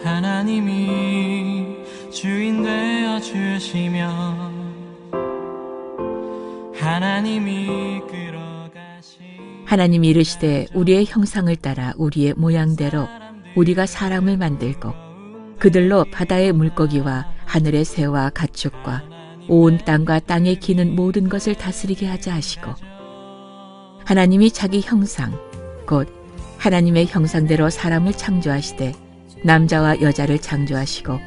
하나님이 주인 되어 주시며 하나님이 이르시되 우리의 형상을 따라 우리의 모양대로 우리가 사람을 만들고 그들로 바다의 물고기와 하늘의 새와 가축과 온 땅과 땅에 기는 모든 것을 다스리게 하자 하시고 하나님이 자기 형상 곧 하나님의 형상대로 사람을 창조하시되 남자와 여자를 창조하시고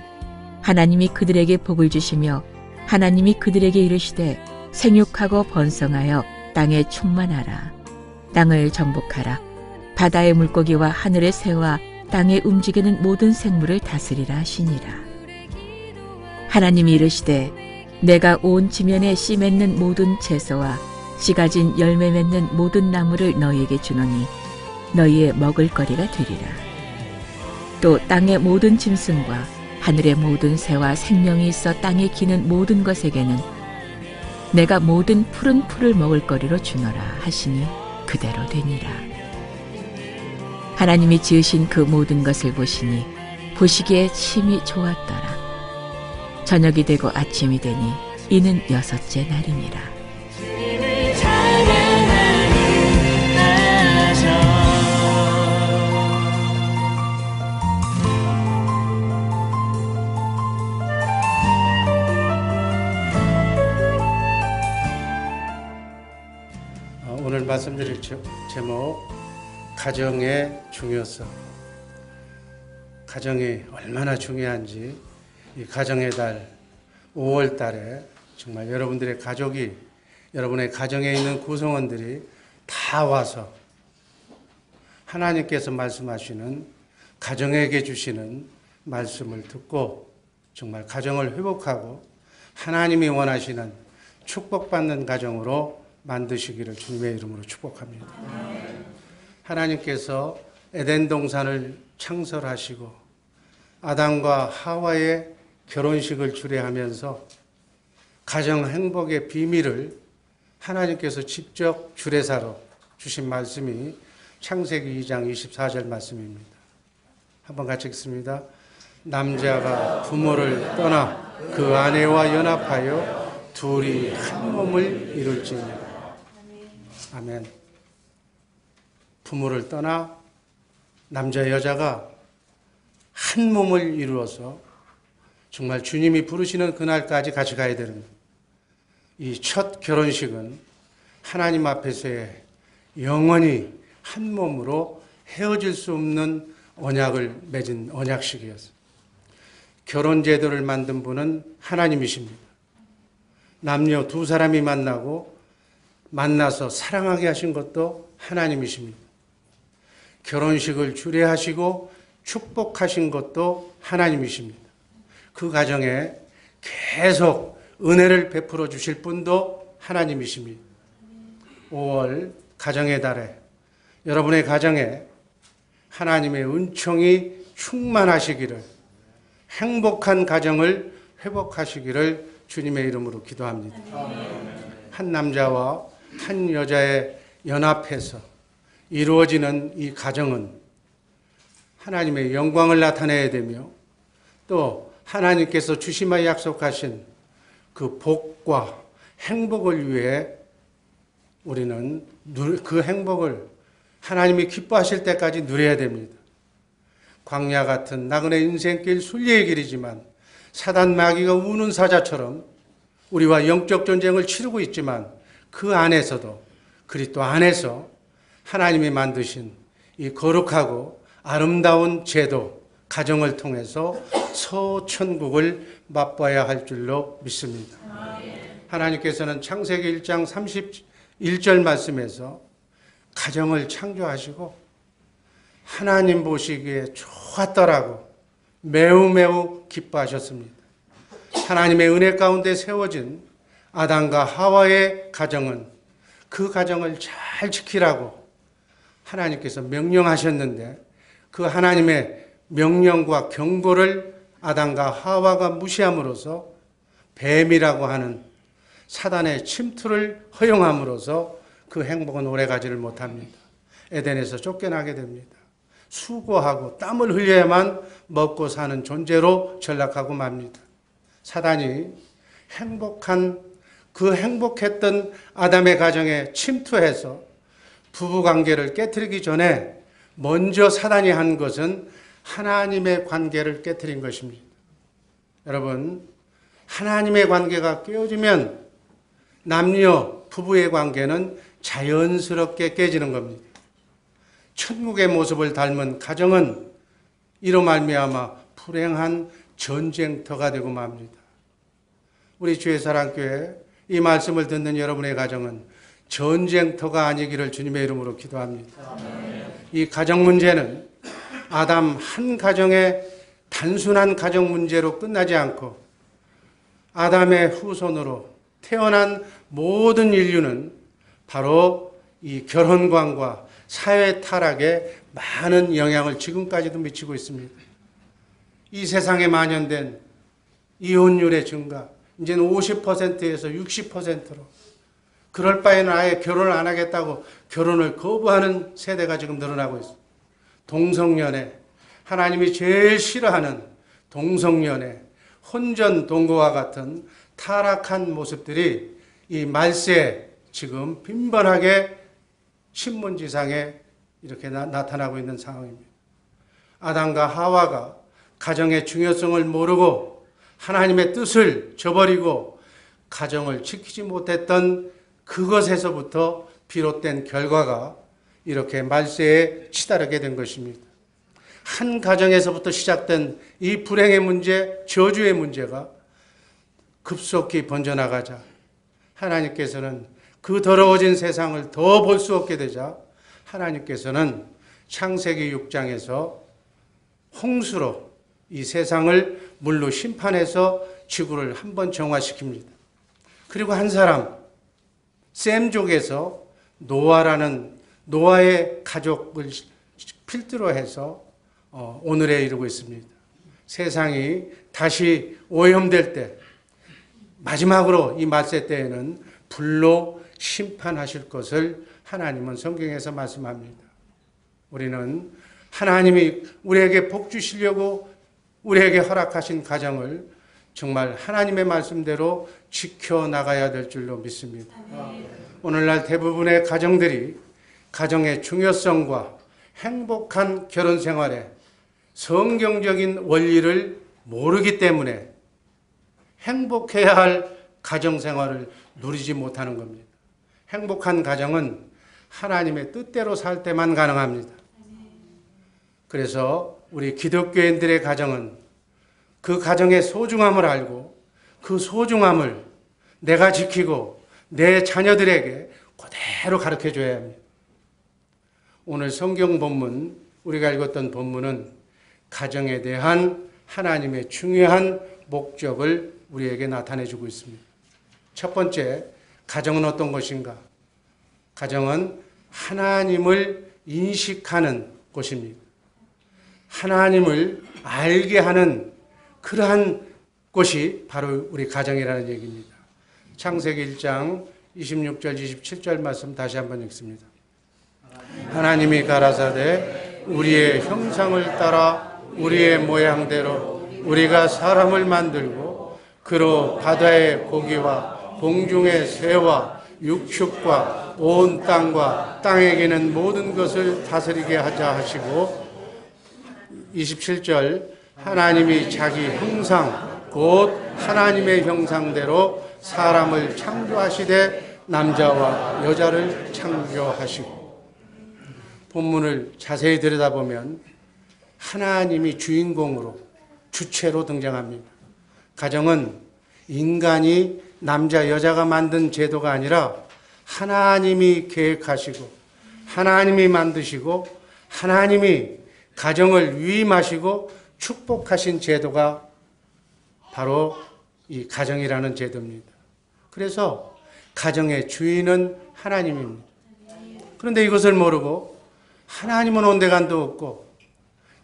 하나님이 그들에게 복을 주시며 하나님이 그들에게 이르시되 생육하고 번성하여 땅에 충만하라. 땅을 정복하라. 바다의 물고기와 하늘의 새와 땅에 움직이는 모든 생물을 다스리라 하시니라. 하나님이 이르시되 내가 온 지면에 씨 맺는 모든 채소와 씨 가진 열매 맺는 모든 나무를 너희에게 주노니 너희의 먹을 거리가 되리라. 또 땅의 모든 짐승과 하늘의 모든 새와 생명이 있어 땅에 기는 모든 것에게는 내가 모든 푸른 풀을 먹을 거리로 주노라 하시니 그대로 되니라. 하나님이 지으신 그 모든 것을 보시니 보시기에 심히 좋았더라. 저녁이 되고 아침이 되니 이는 여섯째 날이니라. 오늘 말씀드릴 제목, 가정의 중요성. 가정이 얼마나 중요한지 이 가정의 달 5월 달에 정말 여러분들의 가족이, 여러분의 가정에 있는 구성원들이 다 와서 하나님께서 말씀하시는, 가정에게 주시는 말씀을 듣고 정말 가정을 회복하고 하나님이 원하시는 축복받는 가정으로 만드시기를 주님의 이름으로 축복합니다. 하나님께서 에덴 동산을 창설하시고 아담과 하와의 결혼식을 주례하면서 가정 행복의 비밀을 하나님께서 직접 주례사로 주신 말씀이 창세기 2장 24절 말씀입니다. 한번 같이 읽습니다. 남자가 부모를 떠나 그 아내와 연합하여 둘이 한 몸을 이룰지니라. 아멘. 부모를 떠나 남자 여자가 한 몸을 이루어서 정말 주님이 부르시는 그날까지 같이 가야 됩니다. 이 첫 결혼식은 하나님 앞에서의 영원히 한 몸으로 헤어질 수 없는 언약을 맺은 언약식이었어요. 결혼 제도를 만든 분은 하나님이십니다. 남녀 두 사람이 만나서 사랑하게 하신 것도 하나님이십니다. 결혼식을 주례하시고 축복하신 것도 하나님이십니다. 그 가정에 계속 은혜를 베풀어 주실 분도 하나님이십니다. 5월 가정의 달에 여러분의 가정에 하나님의 은총이 충만하시기를, 행복한 가정을 회복하시기를 주님의 이름으로 기도합니다. 한 남자와 한 여자의 연합해서 이루어지는 이 가정은 하나님의 영광을 나타내야 되며 또 하나님께서 주시마 약속하신 그 복과 행복을 위해 우리는 그 행복을 하나님이 기뻐하실 때까지 누려야 됩니다. 광야 같은 나그네 인생길 순례의 길이지만 사단 마귀가 우는 사자처럼 우리와 영적 전쟁을 치르고 있지만 그 안에서도 그리스도 안에서 하나님이 만드신 이 거룩하고 아름다운 제도, 가정을 통해서 서천국을 맛봐야 할 줄로 믿습니다. 하나님께서는 창세기 1장 31절 말씀에서 가정을 창조하시고 하나님 보시기에 좋았더라고 매우 기뻐하셨습니다. 하나님의 은혜 가운데 세워진 아담과 하와의 가정은 그 가정을 잘 지키라고 하나님께서 명령하셨는데 그 하나님의 명령과 경고를 아담과 하와가 무시함으로써 뱀이라고 하는 사단의 침투를 허용함으로써 그 행복은 오래가지를 못합니다. 에덴에서 쫓겨나게 됩니다. 수고하고 땀을 흘려야만 먹고 사는 존재로 전락하고 맙니다. 사단이 행복했던 아담의 가정에 침투해서 부부관계를 깨트리기 전에 먼저 사단이 한 것은 하나님의 관계를 깨트린 것입니다. 여러분, 하나님의 관계가 깨어지면 남녀 부부의 관계는 자연스럽게 깨지는 겁니다. 천국의 모습을 닮은 가정은 이로 말미암아 불행한 전쟁터가 되고 맙니다. 우리 주의 사랑교회 이 말씀을 듣는 여러분의 가정은 전쟁터가 아니기를 주님의 이름으로 기도합니다. 이 가정 문제는 아담 한 가정의 단순한 가정 문제로 끝나지 않고 아담의 후손으로 태어난 모든 인류는 바로 이 결혼관과 사회 타락에 많은 영향을 지금까지도 미치고 있습니다. 이 세상에 만연된 이혼율의 증가, 이제는 50%에서 60%로 그럴 바에는 아예 결혼을 안 하겠다고 결혼을 거부하는 세대가 지금 늘어나고 있습니다. 동성연애, 하나님이 제일 싫어하는 동성연애, 혼전 동거와 같은 타락한 모습들이 이 말세에 지금 빈번하게 신문지상에 이렇게 나타나고 있는 상황입니다. 아담과 하와가 가정의 중요성을 모르고 하나님의 뜻을 저버리고 가정을 지키지 못했던 그것에서부터 비롯된 결과가 이렇게 말세에 치달게 된 것입니다. 한 가정에서부터 시작된 이 불행의 문제, 저주의 문제가 급속히 번져나가자 하나님께서는 그 더러워진 세상을 더 볼 수 없게 되자 하나님께서는 창세기 6장에서 홍수로 이 세상을 물로 심판해서 지구를 한번 정화시킵니다. 그리고 한 사람, 셈족에서 노아라는 노아의 가족을 필두로 해서 오늘에 이르고 있습니다. 세상이 다시 오염될 때 마지막으로 이 말세 때에는 불로 심판하실 것을 하나님은 성경에서 말씀합니다. 우리는 하나님이 우리에게 복 주시려고 우리에게 허락하신 가정을 정말 하나님의 말씀대로 지켜나가야 될 줄로 믿습니다. 오늘날 대부분의 가정들이 가정의 중요성과 행복한 결혼 생활에 성경적인 원리를 모르기 때문에 행복해야 할 가정 생활을 누리지 못하는 겁니다. 행복한 가정은 하나님의 뜻대로 살 때만 가능합니다. 그래서 우리 기독교인들의 가정은 그 가정의 소중함을 알고 그 소중함을 내가 지키고 내 자녀들에게 그대로 가르쳐 줘야 합니다. 오늘 성경 본문, 우리가 읽었던 본문은 가정에 대한 하나님의 중요한 목적을 우리에게 나타내 주고 있습니다. 첫 번째, 가정은 어떤 것인가? 가정은 하나님을 인식하는 곳입니다. 하나님을 알게 하는 그러한 곳이 바로 우리 가정이라는 얘기입니다. 창세기 1장 26절 27절 말씀 다시 한번 읽습니다. 하나님이 가라사대 우리의 형상을 따라 우리의 모양대로 우리가 사람을 만들고 그로 바다의 고기와 공중의 새와 육축과 온 땅과 땅에 기는 모든 것을 다스리게 하자 하시고 27절 하나님이 자기 형상 곧 하나님의 형상대로 사람을 창조하시되 남자와 여자를 창조하시고 본문을 자세히 들여다보면 하나님이 주인공으로 주체로 등장합니다. 가정은 인간이 남자 여자가 만든 제도가 아니라 하나님이 계획하시고 하나님이 만드시고 하나님이 가정을 위임하시고 축복하신 제도가 바로 이 가정이라는 제도입니다. 그래서 가정의 주인은 하나님입니다. 그런데 이것을 모르고 하나님은 온데간도 없고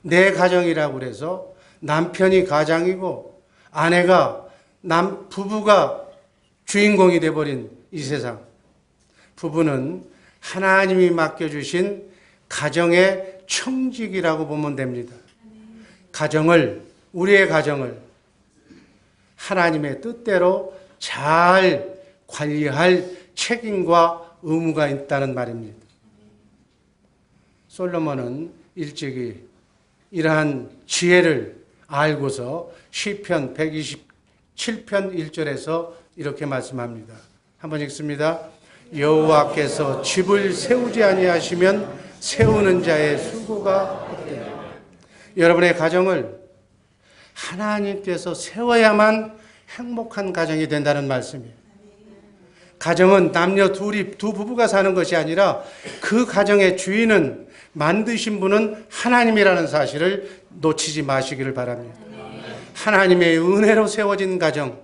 내 가정이라고 그래서 남편이 가장이고 아내가 부부가 주인공이 돼버린 이 세상. 부부는 하나님이 맡겨주신 가정의 청직이라고 보면 됩니다. 가정을, 우리의 가정을 하나님의 뜻대로 잘 관리할 책임과 의무가 있다는 말입니다. 솔로몬은 일찍이 이러한 지혜를 알고서 시편 127편 1절에서 이렇게 말씀합니다. 한번 읽습니다. 여호와께서 집을 세우지 아니하시면 세우는 자의 수고가 헛되리라. 여러분의 가정을 하나님께서 세워야만 행복한 가정이 된다는 말씀이에요. 가정은 남녀 두 부부가 사는 것이 아니라 그 가정의 주인은, 만드신 분은 하나님이라는 사실을 놓치지 마시기를 바랍니다. 하나님의 은혜로 세워진 가정,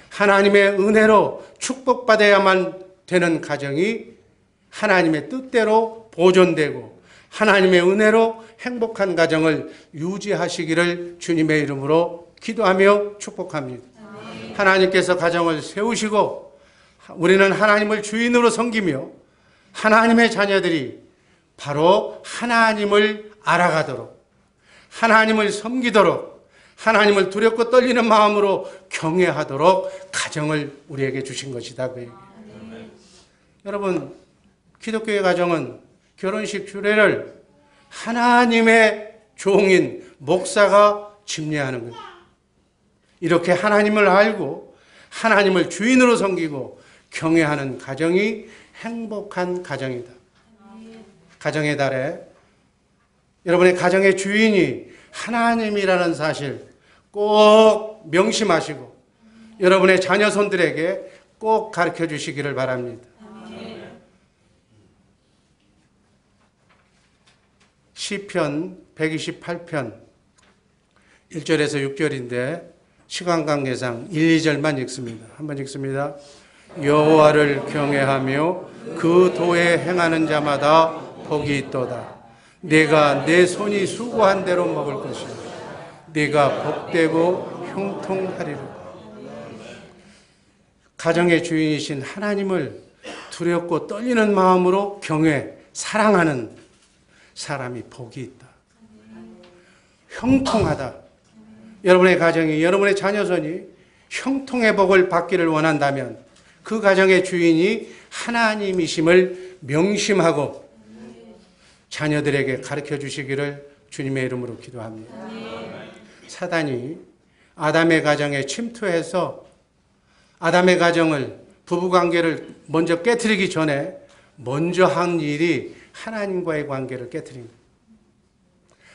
하나님의 은혜로 축복받아야만 되는 가정이 하나님의 뜻대로 보존되고 하나님의 은혜로 행복한 가정을 유지하시기를 주님의 이름으로 기도하며 축복합니다. 하나님께서 가정을 세우시고 우리는 하나님을 주인으로 섬기며 하나님의 자녀들이 바로 하나님을 알아가도록, 하나님을 섬기도록, 하나님을 두렵고 떨리는 마음으로 경외하도록 가정을 우리에게 주신 것이다. 그 얘기예요. 여러분, 기독교의 가정은 결혼식 주례를 하나님의 종인 목사가 집례하는 거예요. 이렇게 하나님을 알고 하나님을 주인으로 섬기고 경외하는 가정이 행복한 가정이다. 가정의 달에 여러분의 가정의 주인이 하나님이라는 사실 꼭 명심하시고 여러분의 자녀손들에게 꼭 가르쳐 주시기를 바랍니다. 시편 128편 1절에서 6절인데 시간 관계상 1, 2절만 읽습니다. 한번 읽습니다. 여호와를 경외하며 그 도에 행하는 자마다 복이 있도다. 내가 내 손이 수고한 대로 먹을 것이요 내가 복되고 형통하리라. 가정의 주인이신 하나님을 두렵고 떨리는 마음으로 경외, 사랑하는 사람이 복이 있다. 형통하다. 여러분의 가정이, 여러분의 자녀손이 형통의 복을 받기를 원한다면 그 가정의 주인이 하나님이심을 명심하고 자녀들에게 가르쳐 주시기를 주님의 이름으로 기도합니다. 사단이 아담의 가정에 침투해서 아담의 가정을, 부부관계를 먼저 깨트리기 전에 먼저 한 일이 하나님과의 관계를 깨트립니다.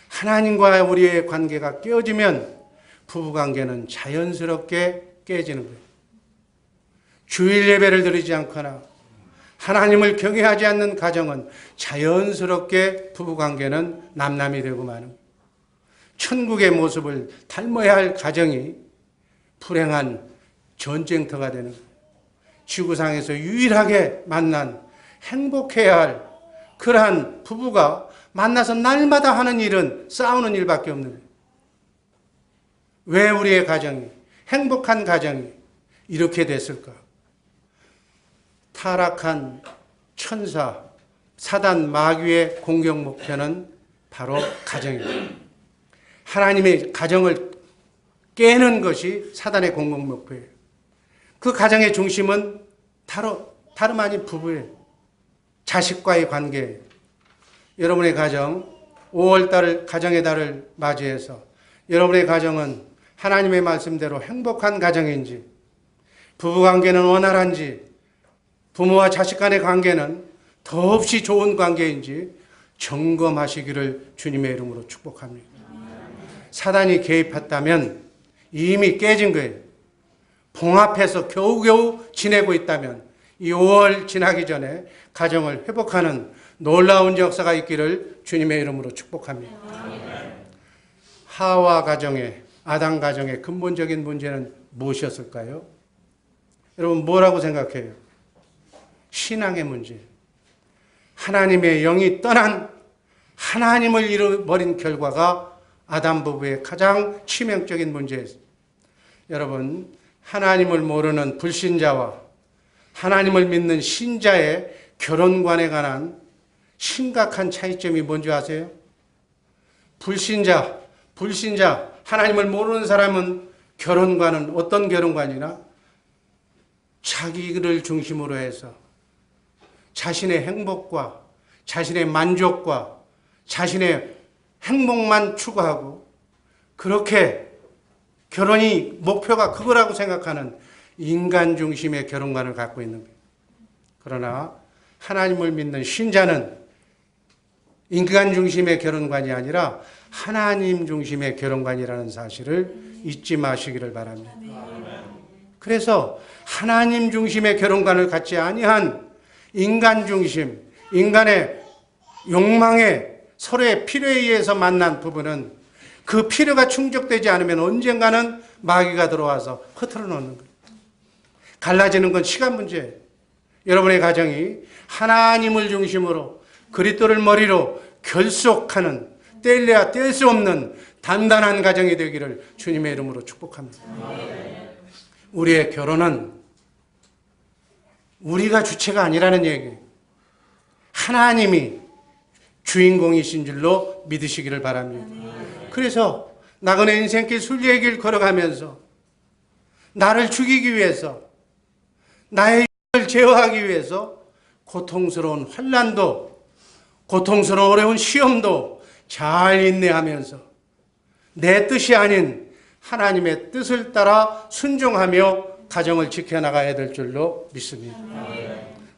하나님과 우리의 관계가 깨어지면 부부관계는 자연스럽게 깨지는 거예요. 주일 예배를 드리지 않거나 하나님을 경외하지 않는 가정은 자연스럽게 부부관계는 남남이 되고 마는 거예요. 천국의 모습을 닮아야 할 가정이 불행한 전쟁터가 되는 거예요. 지구상에서 유일하게 만난 행복해야 할 그러한 부부가 만나서 날마다 하는 일은 싸우는 일밖에 없는 거예요. 왜 우리의 가정이, 행복한 가정이 이렇게 됐을까? 타락한 천사, 사단 마귀의 공격 목표는 바로 가정입니다. 하나님의 가정을 깨는 것이 사단의 공격 목표예요. 그 가정의 중심은 다름 아닌 부부예요. 자식과의 관계예요. 여러분의 가정, 5월달을 가정의 달을 맞이해서 여러분의 가정은 하나님의 말씀대로 행복한 가정인지, 부부관계는 원활한지, 부모와 자식 간의 관계는 더없이 좋은 관계인지 점검하시기를 주님의 이름으로 축복합니다. 사단이 개입했다면 이미 깨진 거예요. 봉합해서 겨우겨우 지내고 있다면 이 5월 지나기 전에 가정을 회복하는 놀라운 역사가 있기를 주님의 이름으로 축복합니다. 하와 가정의, 아담 가정의 근본적인 문제는 무엇이었을까요? 여러분 뭐라고 생각해요? 신앙의 문제. 하나님의 영이 떠난, 하나님을 잃어버린 결과가 아담 부부의 가장 치명적인 문제였어요. 여러분, 하나님을 모르는 불신자와 하나님을 믿는 신자의 결혼관에 관한 심각한 차이점이 뭔지 아세요? 불신자, 하나님을 모르는 사람은 결혼관은 어떤 결혼관이나 자기를 중심으로 해서 자신의 행복과 자신의 만족과 자신의 행복만 추구하고 그렇게 결혼이 목표가 그거라고 생각하는 인간 중심의 결혼관을 갖고 있는 거예요. 그러나 하나님을 믿는 신자는 인간 중심의 결혼관이 아니라 하나님 중심의 결혼관이라는 사실을 잊지 마시기를 바랍니다. 그래서 하나님 중심의 결혼관을 갖지 아니한 인간 중심, 인간의 욕망에 서로의 필요에 의해서 만난 부부는 그 필요가 충족되지 않으면 언젠가는 마귀가 들어와서 흐트러 놓는 거예요. 갈라지는 건 시간 문제예요. 여러분의 가정이 하나님을 중심으로 그리스도를 머리로 결속하는 뗄래야 뗄 수 없는 단단한 가정이 되기를 주님의 이름으로 축복합니다. 우리의 결혼은 우리가 주체가 아니라는 얘기예요. 하나님이 주인공이신 줄로 믿으시기를 바랍니다. 그래서 나그네 인생길 순례의 길 걸어가면서 나를 죽이기 위해서 나의 영을 제어하기 위해서 고통스러운 환난도 고통스러운 어려운 시험도 잘 인내하면서 내 뜻이 아닌 하나님의 뜻을 따라 순종하며 가정을 지켜나가야 될 줄로 믿습니다.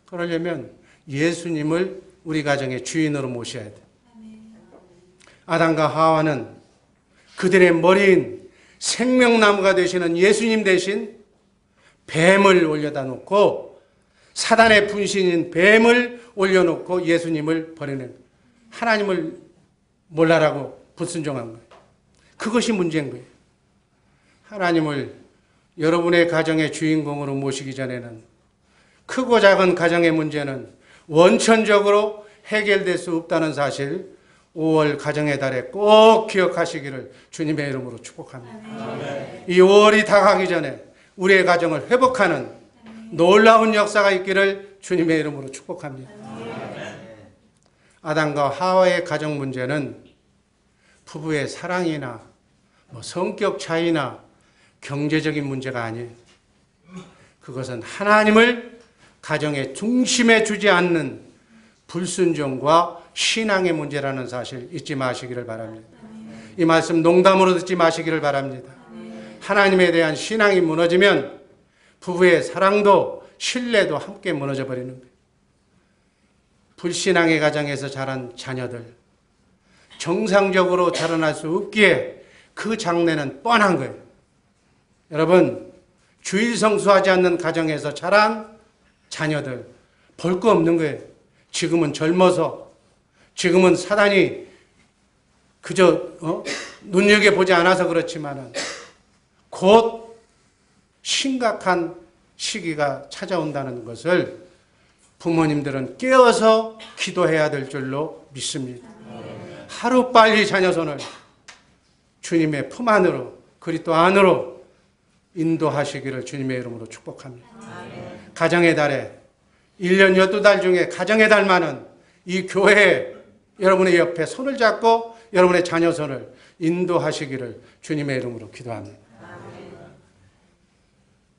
그러려면 예수님을 우리 가정의 주인으로 모셔야 돼요. 아담과 하와는 그들의 머리인 생명나무가 되시는 예수님 대신 뱀을 올려다 놓고 사단의 분신인 뱀을 올려놓고 예수님을 버리는 하나님을 몰라라고 불순종한 거예요. 그것이 문제인 거예요. 하나님을 여러분의 가정의 주인공으로 모시기 전에는 크고 작은 가정의 문제는 원천적으로 해결될 수 없다는 사실 5월 가정의 달에 꼭 기억하시기를 주님의 이름으로 축복합니다. 아멘. 이 5월이 다가기 전에 우리의 가정을 회복하는 놀라운 역사가 있기를 주님의 이름으로 축복합니다. 아멘. 아담과 하와의 가정 문제는 부부의 사랑이나 성격 차이나 경제적인 문제가 아니에요. 그것은 하나님을 가정의 중심에 주지 않는 불순종과 신앙의 문제라는 사실 잊지 마시기를 바랍니다. 이 말씀 농담으로 듣지 마시기를 바랍니다. 하나님에 대한 신앙이 무너지면 부부의 사랑도 신뢰도 함께 무너져 버리는 거예요. 불신앙의 가정에서 자란 자녀들 정상적으로 자라날 수 없기에 그 장래는 뻔한 거예요. 여러분, 주일 성수하지 않는 가정에서 자란 자녀들 볼 거 없는 거예요. 지금은 젊어서, 지금은 사단이 그저 눈여겨보지 않아서 그렇지만 곧 심각한 시기가 찾아온다는 것을 부모님들은 깨어서 기도해야 될 줄로 믿습니다. 하루빨리 자녀 손을 주님의 품 안으로 그리스도 안으로 인도하시기를 주님의 이름으로 축복합니다. 가정의 달에 1년 12달 중에 가정의 달만은 이 교회에 여러분의 옆에 손을 잡고 여러분의 자녀 손을 인도하시기를 주님의 이름으로 기도합니다.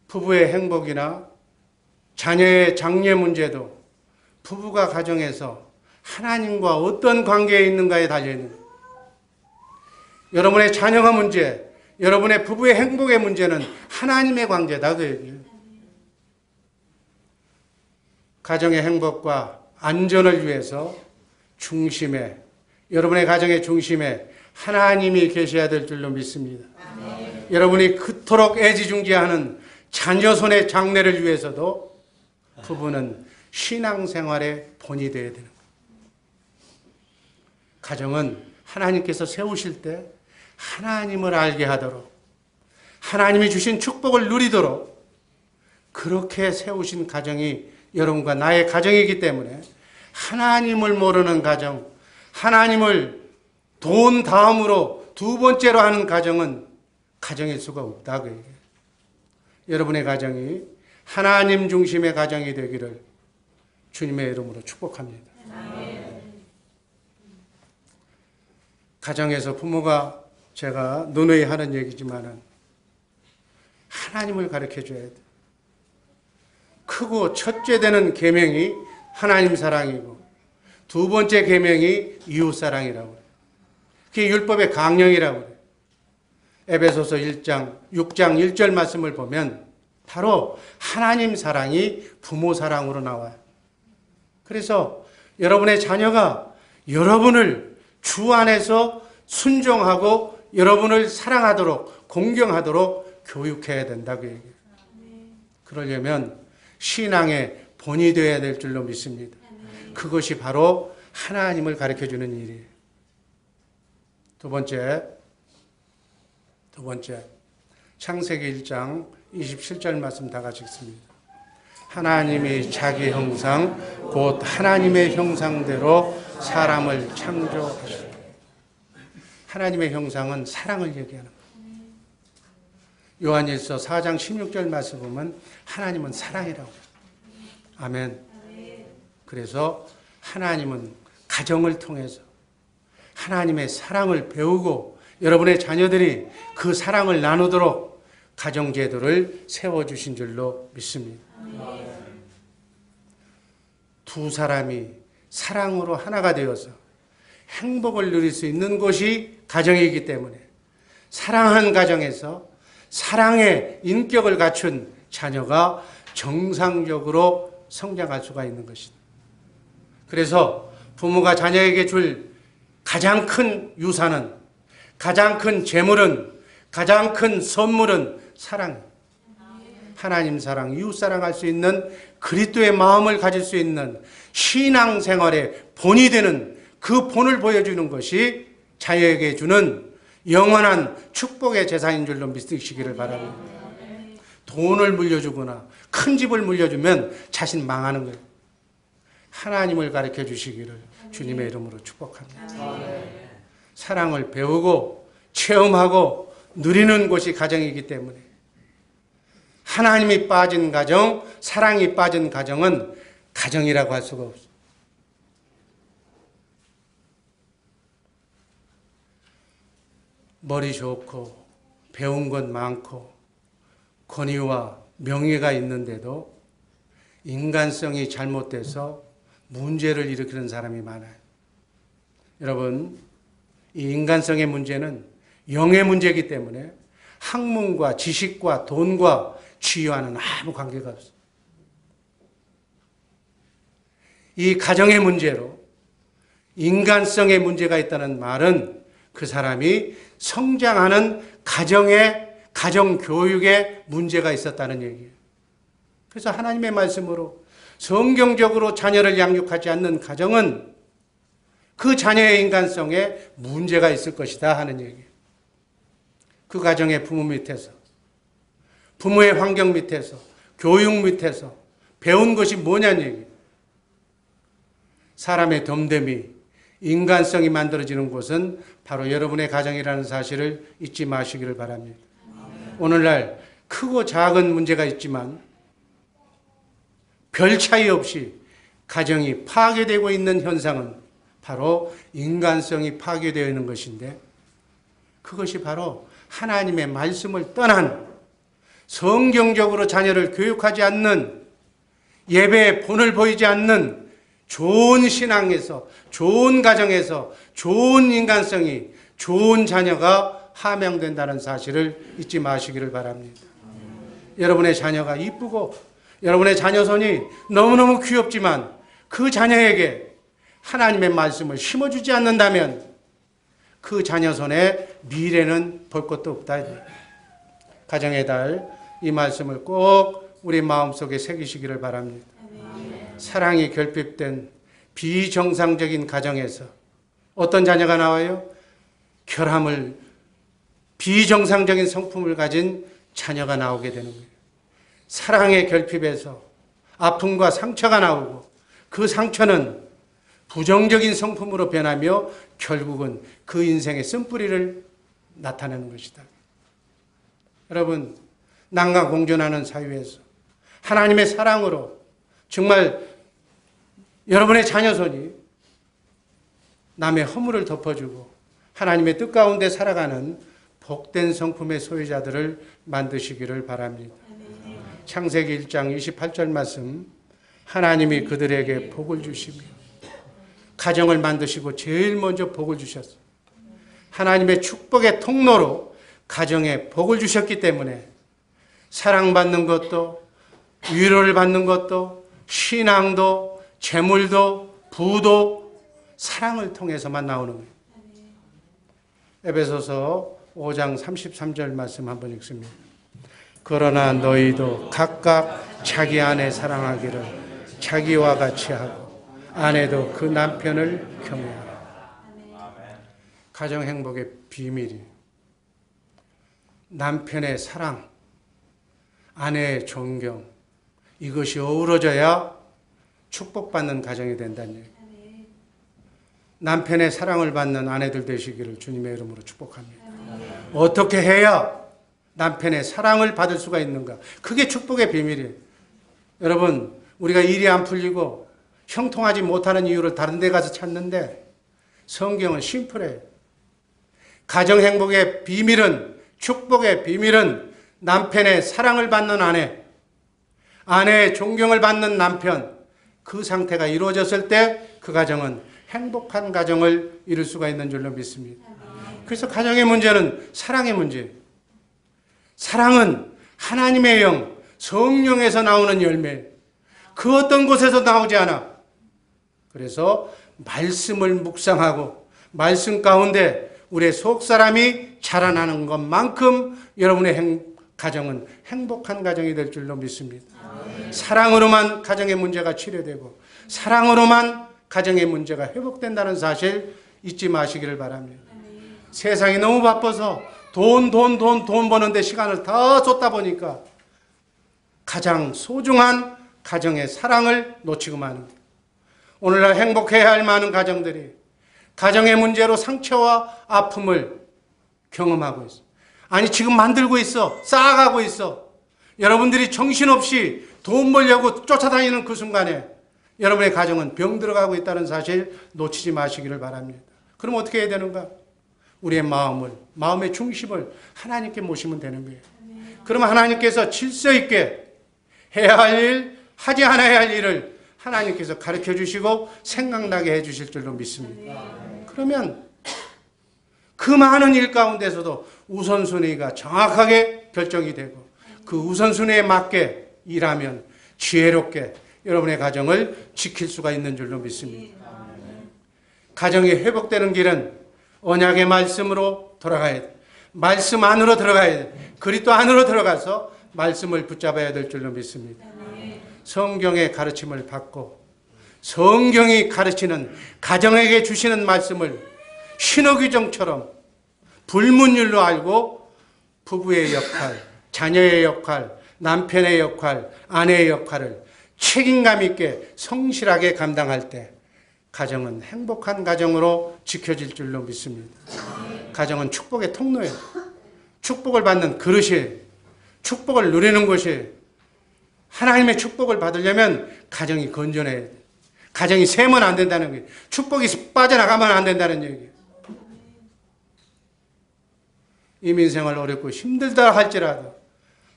부부의 행복이나 자녀의 장래 문제도 부부가 가정에서 하나님과 어떤 관계에 있는가에 달려있는 거예요. 여러분의 자녀가 문제, 여러분의 부부의 행복의 문제는 하나님의 관계다 그 얘기예요. 가정의 행복과 안전을 위해서 중심에, 여러분의 가정의 중심에 하나님이 계셔야 될 줄로 믿습니다. 아멘. 여러분이 그토록 애지중지하는 자녀 손의 장래를 위해서도 부부는 신앙생활의 본이 되어야 되는 거예요. 가정은 하나님께서 세우실 때 하나님을 알게 하도록, 하나님이 주신 축복을 누리도록 그렇게 세우신 가정이 여러분과 나의 가정이기 때문에 하나님을 모르는 가정, 하나님을 돈 다음으로 두 번째로 하는 가정은 가정일 수가 없다 그 얘기예요. 여러분의 가정이 하나님 중심의 가정이 되기를 주님의 이름으로 축복합니다. 가정에서 부모가 제가 누누이 하는 얘기지만은 하나님을 가르쳐 줘야 돼. 크고 첫째 되는 계명이 하나님 사랑이고 두 번째 계명이 이웃 사랑이라고 그래. 그게 율법의 강령이라고 그래. 에베소서 6장 1절 말씀을 보면 바로 하나님 사랑이 부모 사랑으로 나와요. 그래서 여러분의 자녀가 여러분을 주 안에서 순종하고 여러분을 사랑하도록 공경하도록 교육해야 된다고 얘기해요. 그러려면 신앙의 본이 되어야 될 줄로 믿습니다. 그것이 바로 하나님을 가르쳐주는 일이에요. 두 번째 창세기 1장 27절 말씀 다 같이 읽습니다. 하나님이 자기 형상 곧 하나님의 형상대로 사람을 창조하셨다. 하나님의 형상은 사랑을 얘기하는 거예요. 요한일서 4장 16절 말씀 보면 하나님은 사랑이라고 해요. 아멘. 그래서 하나님은 가정을 통해서 하나님의 사랑을 배우고 여러분의 자녀들이 그 사랑을 나누도록 가정제도를 세워주신 줄로 믿습니다. 두 사람이 사랑으로 하나가 되어서 행복을 누릴 수 있는 곳이 가정이기 때문에 사랑한 가정에서 사랑의 인격을 갖춘 자녀가 정상적으로 성장할 수가 있는 것이다. 그래서 부모가 자녀에게 줄 가장 큰 유산은, 가장 큰 재물은, 가장 큰 선물은 사랑이에요. 하나님 사랑, 이웃 사랑할 수 있는 그리스도의 마음을 가질 수 있는 신앙생활의 본이 되는 그 본을 보여주는 것이 자녀에게 주는 영원한 축복의 재산인 줄로 믿으시기를 바랍니다. 돈을 물려주거나 큰 집을 물려주면 자신 망하는 거예요. 하나님을 가르쳐 주시기를 주님의 이름으로 축복합니다. 사랑을 배우고 체험하고 누리는 곳이 가정이기 때문에 하나님이 빠진 가정, 사랑이 빠진 가정은 가정이라고 할 수가 없어요. 머리 좋고 배운 것 많고 권위와 명예가 있는데도 인간성이 잘못돼서 문제를 일으키는 사람이 많아요. 여러분, 이 인간성의 문제는 영의 문제이기 때문에 학문과 지식과 돈과 지위와는 아무 관계가 없어요. 이 가정의 문제로 인간성의 문제가 있다는 말은 그 사람이 성장하는 가정교육에 문제가 있었다는 얘기예요. 그래서 하나님의 말씀으로 성경적으로 자녀를 양육하지 않는 가정은 그 자녀의 인간성에 문제가 있을 것이다 하는 얘기예요. 그 가정의 부모 밑에서, 부모의 환경 밑에서, 교육 밑에서 배운 것이 뭐냐는 얘기예요. 사람의 덤됨이, 인간성이 만들어지는 곳은 바로 여러분의 가정이라는 사실을 잊지 마시기를 바랍니다. 오늘날 크고 작은 문제가 있지만 별 차이 없이 가정이 파괴되고 있는 현상은 바로 인간성이 파괴되어 있는 것인데, 그것이 바로 하나님의 말씀을 떠난 성경적으로 자녀를 교육하지 않는, 예배의 본을 보이지 않는 좋은 신앙에서, 좋은 가정에서 좋은 인간성이, 좋은 자녀가 함양된다는 사실을 잊지 마시기를 바랍니다. 여러분의 자녀가 이쁘고 여러분의 자녀손이 너무너무 귀엽지만 그 자녀에게 하나님의 말씀을 심어주지 않는다면 그 자녀손의 미래는 볼 것도 없다. 가정의 달, 이 말씀을 꼭 우리 마음속에 새기시기를 바랍니다. 사랑이 결핍된 비정상적인 가정에서 어떤 자녀가 나와요? 결함을, 비정상적인 성품을 가진 자녀가 나오게 되는 거예요. 사랑의 결핍에서 아픔과 상처가 나오고 그 상처는 부정적인 성품으로 변하며 결국은 그 인생의 쓴뿌리를 나타내는 것이다. 여러분, 남과 공존하는 사회에서 하나님의 사랑으로 정말 여러분의 자녀손이 남의 허물을 덮어주고 하나님의 뜻 가운데 살아가는 복된 성품의 소유자들을 만드시기를 바랍니다. 창세기 1장 28절 말씀, 하나님이 그들에게 복을 주시며 가정을 만드시고 제일 먼저 복을 주셨어요. 하나님의 축복의 통로로 가정에 복을 주셨기 때문에 사랑받는 것도, 위로를 받는 것도, 신앙도, 재물도, 부도 사랑을 통해서만 나오는 거예요. 에베소서 5장 33절 말씀 한번 읽습니다. 그러나 너희도 각각 자기 아내 사랑하기를 자기와 같이 하고 아내도 그 남편을 경외하라. 가정 행복의 비밀이 남편의 사랑, 아내의 존경, 이것이 어우러져야 축복받는 가정이 된다는 얘기예요. 남편의 사랑을 받는 아내들 되시기를 주님의 이름으로 축복합니다. 어떻게 해야 남편의 사랑을 받을 수가 있는가? 그게 축복의 비밀이에요. 여러분, 우리가 일이 안 풀리고 형통하지 못하는 이유를 다른 데 가서 찾는데 성경은 심플해요. 가정 행복의 비밀은, 축복의 비밀은 남편의 사랑을 받는 아내, 아내의 존경을 받는 남편, 그 상태가 이루어졌을 때 그 가정은 행복한 가정을 이룰 수가 있는 줄로 믿습니다. 그래서 가정의 문제는 사랑의 문제예요. 사랑은 하나님의 영, 성령에서 나오는 열매, 그 어떤 곳에서 나오지 않아. 그래서 말씀을 묵상하고 말씀 가운데 우리의 속사람이 자라나는 것만큼 여러분의 가정은 행복한 가정이 될 줄로 믿습니다. 사랑으로만 가정의 문제가 치료되고 사랑으로만 가정의 문제가 회복된다는 사실 잊지 마시기를 바랍니다. 세상이 너무 바빠서 돈 버는데 시간을 다 쏟다 보니까 가장 소중한 가정의 사랑을 놓치고 마는 거예요. 오늘날 행복해야 할 많은 가정들이 가정의 문제로 상처와 아픔을 경험하고 있어요. 아니, 지금 만들고 있어. 쌓아가고 있어. 여러분들이 정신없이 돈 벌려고 쫓아다니는 그 순간에 여러분의 가정은 병 들어가고 있다는 사실 놓치지 마시기를 바랍니다. 그럼 어떻게 해야 되는가? 우리의 마음의 중심을 하나님께 모시면 되는 거예요. 그러면 하나님께서 질서 있게 해야 할 일, 하지 않아야 할 일을 하나님께서 가르쳐 주시고 생각나게 해 주실 줄로 믿습니다. 그러면 그 많은 일 가운데서도 우선순위가 정확하게 결정이 되고 그 우선순위에 맞게 일하면 지혜롭게 여러분의 가정을 지킬 수가 있는 줄로 믿습니다. 가정이 회복되는 길은 언약의 말씀으로 돌아가야 돼. 말씀 안으로 들어가야 돼. 그리스도 안으로 들어가서 말씀을 붙잡아야 될 줄로 믿습니다. 성경의 가르침을 받고 성경이 가르치는 가정에게 주시는 말씀을 신호규정처럼 불문율로 알고 부부의 역할, 자녀의 역할, 남편의 역할, 아내의 역할을 책임감 있게 성실하게 감당할 때 가정은 행복한 가정으로 지켜질 줄로 믿습니다. 가정은 축복의 통로예요. 축복을 받는 그릇이에요. 축복을 누리는 것이에요. 하나님의 축복을 받으려면 가정이 건전해야 돼요. 가정이 세면 안 된다는 거예요. 축복이 빠져나가면 안 된다는 얘기예요. 이민생활 어렵고 힘들다 할지라도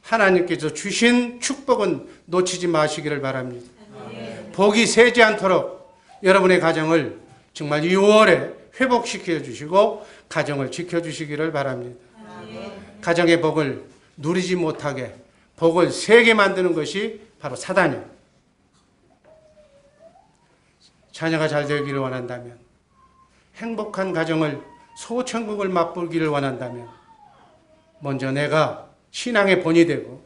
하나님께서 주신 축복은 놓치지 마시기를 바랍니다. 복이 새지 않도록 여러분의 가정을 정말 6월에 회복시켜 주시고 가정을 지켜주시기를 바랍니다. 가정의 복을 누리지 못하게 복을 새게 만드는 것이 바로 사단이에요. 자녀가 잘 되기를 원한다면, 행복한 가정을 소천국을 맛보기를 원한다면 먼저 내가 신앙의 본이 되고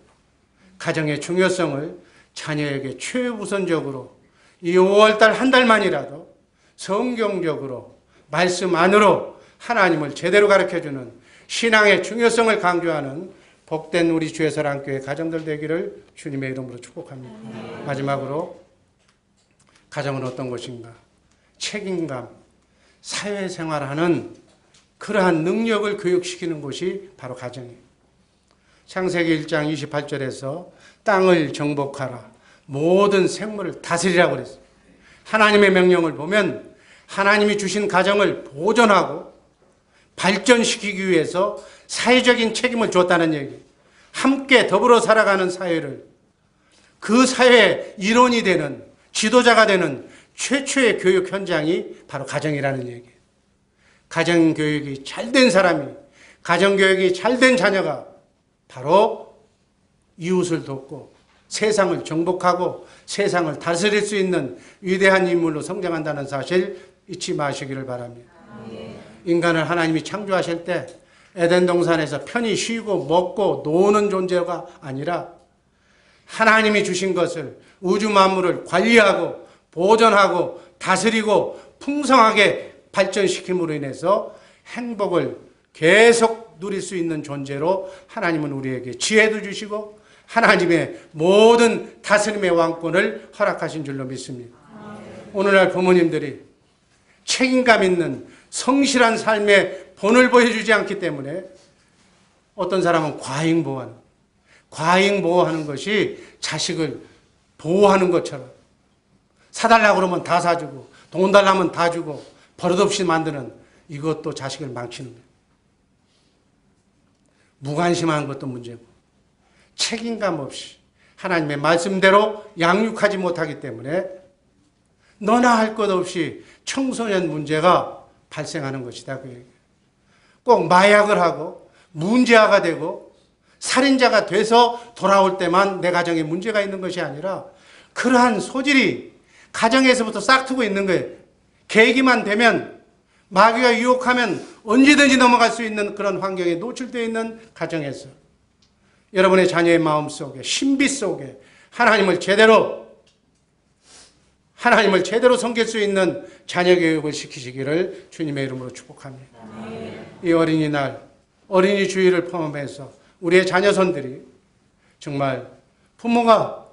가정의 중요성을 자녀에게 최우선적으로 이 5월달 한 달만이라도 성경적으로 말씀 안으로 하나님을 제대로 가르쳐주는 신앙의 중요성을 강조하는 복된 우리 주의 사랑교회 가정들 되기를 주님의 이름으로 축복합니다. 마지막으로 가정은 어떤 것인가? 책임감, 사회생활하는 그러한 능력을 교육시키는 곳이 바로 가정이에요. 창세기 1장 28절에서 땅을 정복하라, 모든 생물을 다스리라고 그랬어요. 하나님의 명령을 보면 하나님이 주신 가정을 보존하고 발전시키기 위해서 사회적인 책임을 줬다는 얘기. 함께 더불어 살아가는 사회를, 그 사회의 일원이 되는, 지도자가 되는 최초의 교육 현장이 바로 가정이라는 얘기. 가정교육이 잘된 사람이, 가정교육이 잘된 자녀가 바로 이웃을 돕고 세상을 정복하고 세상을 다스릴 수 있는 위대한 인물로 성장한다는 사실 잊지 마시기를 바랍니다. 인간을 하나님이 창조하실 때 에덴 동산에서 편히 쉬고 먹고 노는 존재가 아니라 하나님이 주신 것을, 우주 만물을 관리하고 보존하고 다스리고 풍성하게 발전시킴으로 인해서 행복을 계속 누릴 수 있는 존재로 하나님은 우리에게 지혜도 주시고 하나님의 모든 다스림의 왕권을 허락하신 줄로 믿습니다. 오늘날 부모님들이 책임감 있는 성실한 삶의 본을 보여주지 않기 때문에 어떤 사람은 과잉보호하는 것이 자식을 보호하는 것처럼, 사달라고 그러면 다 사주고 돈 달라면 다 주고 버릇없이 만드는, 이것도 자식을 망치는 거예요. 무관심한 것도 문제고 책임감 없이 하나님의 말씀대로 양육하지 못하기 때문에 너나 할 것 없이 청소년 문제가 발생하는 것이다. 그 얘기예요. 꼭 마약을 하고 문제아가 되고 살인자가 돼서 돌아올 때만 내 가정에 문제가 있는 것이 아니라 그러한 소질이 가정에서부터 싹트고 있는 거예요. 계기만 되면, 마귀가 유혹하면 언제든지 넘어갈 수 있는 그런 환경에 노출되어 있는 가정에서 여러분의 자녀의 마음 속에, 신비 속에 하나님을 제대로 섬길 수 있는 자녀 교육을 시키시기를 주님의 이름으로 축복합니다. 이 어린이날, 어린이 주일을 포함해서 우리의 자녀손들이 정말 부모가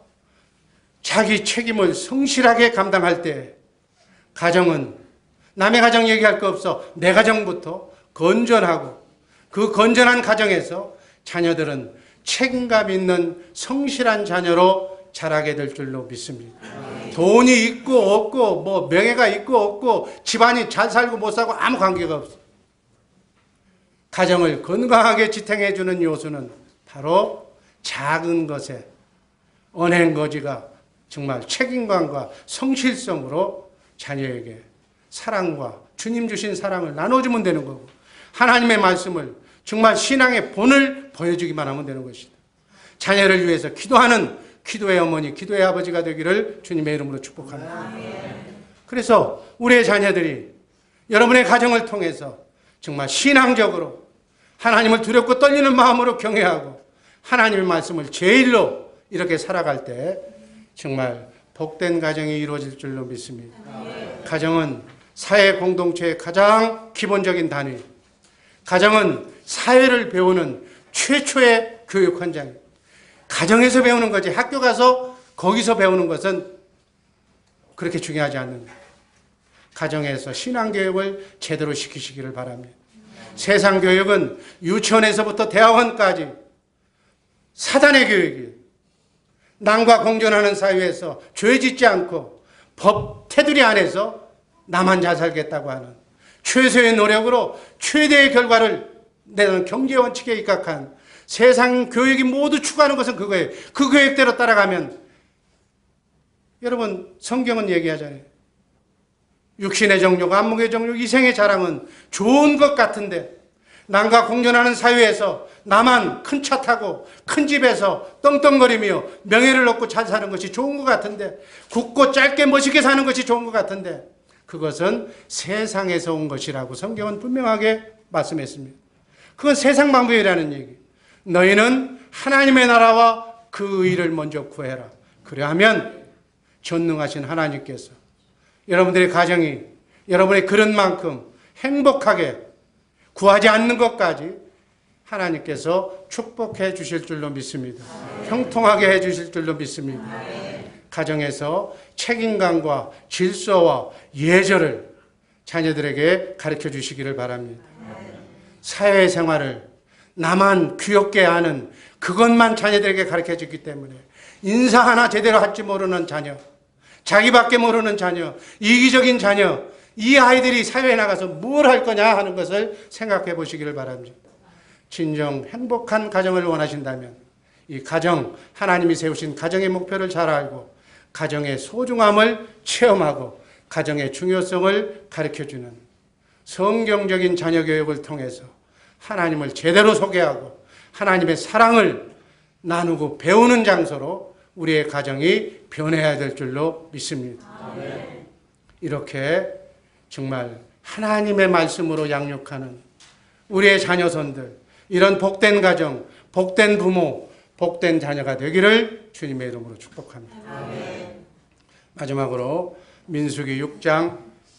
자기 책임을 성실하게 감당할 때 가정은, 남의 가정 얘기할 거 없어, 내 가정부터 건전하고, 그 건전한 가정에서 자녀들은 책임감 있는 성실한 자녀로 자라게 될 줄로 믿습니다. 돈이 있고 없고, 뭐 명예가 있고 없고, 집안이 잘 살고 못 살고 아무 관계가 없어. 가정을 건강하게 지탱해 주는 요소는 바로 작은 것에 언행거지가 정말 책임감과 성실성으로 자녀에게 사랑과 주님 주신 사랑을 나눠주면 되는 거고, 하나님의 말씀을 정말 신앙의 본을 보여주기만 하면 되는 것이다. 자녀를 위해서 기도하는 기도의 어머니, 기도의 아버지가 되기를 주님의 이름으로 축복합니다. 그래서 우리의 자녀들이 여러분의 가정을 통해서 정말 신앙적으로 하나님을 두렵고 떨리는 마음으로 경외하고 하나님의 말씀을 제일로 이렇게 살아갈 때 정말 복된 가정이 이루어질 줄로 믿습니다. 가정은 사회 공동체의 가장 기본적인 단위, 가정은 사회를 배우는 최초의 교육 현장입니다. 가정에서 배우는 거지 학교 가서 거기서 배우는 것은 그렇게 중요하지 않는다. 가정에서 신앙교육을 제대로 시키시기를 바랍니다. 세상 교육은 유치원에서부터 대학원까지 사단의 교육이에요. 남과 공존하는 사회에서 죄 짓지 않고 법 테두리 안에서 나만 잘 살겠다고 하는 최소의 노력으로 최대의 결과를 내는 경제 원칙에 입각한 세상 교육이 모두 추구하는 것은 그거예요. 그 교육대로 따라가면, 여러분 성경은 얘기하잖아요. 육신의 정욕, 안목의 정욕, 이생의 자랑은 좋은 것 같은데 남과 공존하는 사회에서 나만 큰 차 타고 큰 집에서 떵떵거리며 명예를 얻고 잘 사는 것이 좋은 것 같은데, 굵고 짧게 멋있게 사는 것이 좋은 것 같은데 그것은 세상에서 온 것이라고 성경은 분명하게 말씀했습니다. 그건 세상 방법이라는 얘기. 너희는 하나님의 나라와 그 의를 먼저 구해라. 그래야면 전능하신 하나님께서 여러분들의 가정이 여러분의 그릇만큼 행복하게 구하지 않는 것까지 하나님께서 축복해 주실 줄로 믿습니다. 형통하게 해 주실 줄로 믿습니다. 가정에서 책임감과 질서와 예절을 자녀들에게 가르쳐 주시기를 바랍니다. 사회생활을 나만 귀엽게 하는 그것만 자녀들에게 가르쳐 주기 때문에 인사 하나 제대로 할지 모르는 자녀, 자기밖에 모르는 자녀, 이기적인 자녀, 이 아이들이 사회에 나가서 뭘 할 거냐 하는 것을 생각해 보시기를 바랍니다. 진정 행복한 가정을 원하신다면 이 가정, 하나님이 세우신 가정의 목표를 잘 알고 가정의 소중함을 체험하고 가정의 중요성을 가르쳐주는 성경적인 자녀교육을 통해서 하나님을 제대로 소개하고 하나님의 사랑을 나누고 배우는 장소로 우리의 가정이 변해야 될 줄로 믿습니다. 이렇게 정말 하나님의 말씀으로 양육하는 우리의 자녀손들, 이런 복된 가정, 복된 부모, 복된 자녀가 되기를 주님의 이름으로 축복합니다. 마지막으로 민수기 6장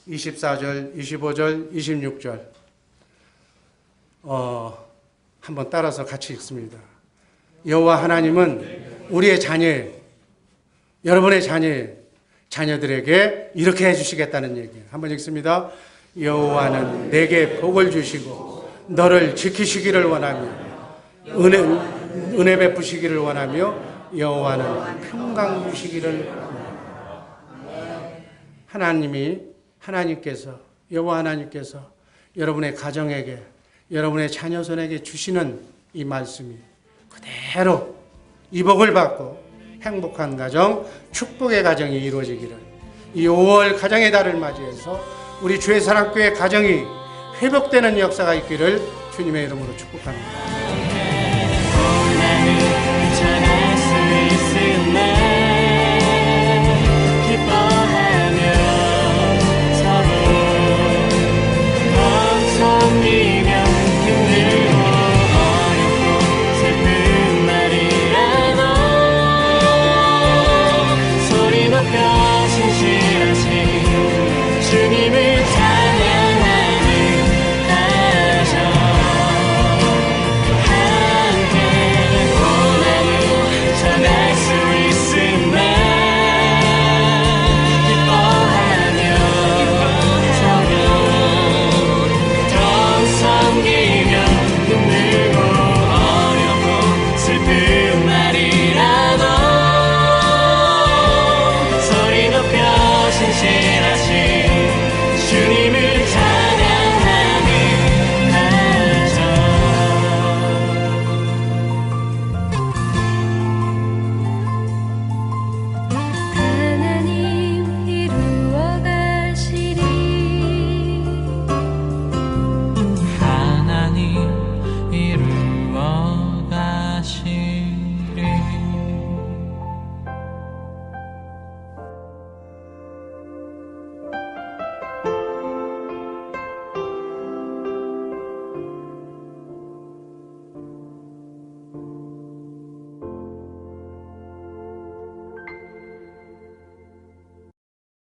24절, 25절, 26절 한번 따라서 같이 읽습니다. 여호와 하나님은 우리의 자녀, 여러분의 자녀들에게 이렇게 해주시겠다는 얘기예요. 한번 읽습니다. 여호와는 내게 복을 주시고 너를 지키시기를 원하며 은혜 베푸시기를 원하며 여호와는 평강 주시기를 원합니다. 하나님께서 여호와 하나님께서 여러분의 가정에게 여러분의 자녀손에게 주시는 이 말씀이 그대로 이 복을 받고 행복한 가정, 축복의 가정이 이루어지기를 이 5월 가정의 달을 맞이해서 우리 주의 사랑교회 가정이 회복되는 역사가 있기를 주님의 이름으로 축복합니다.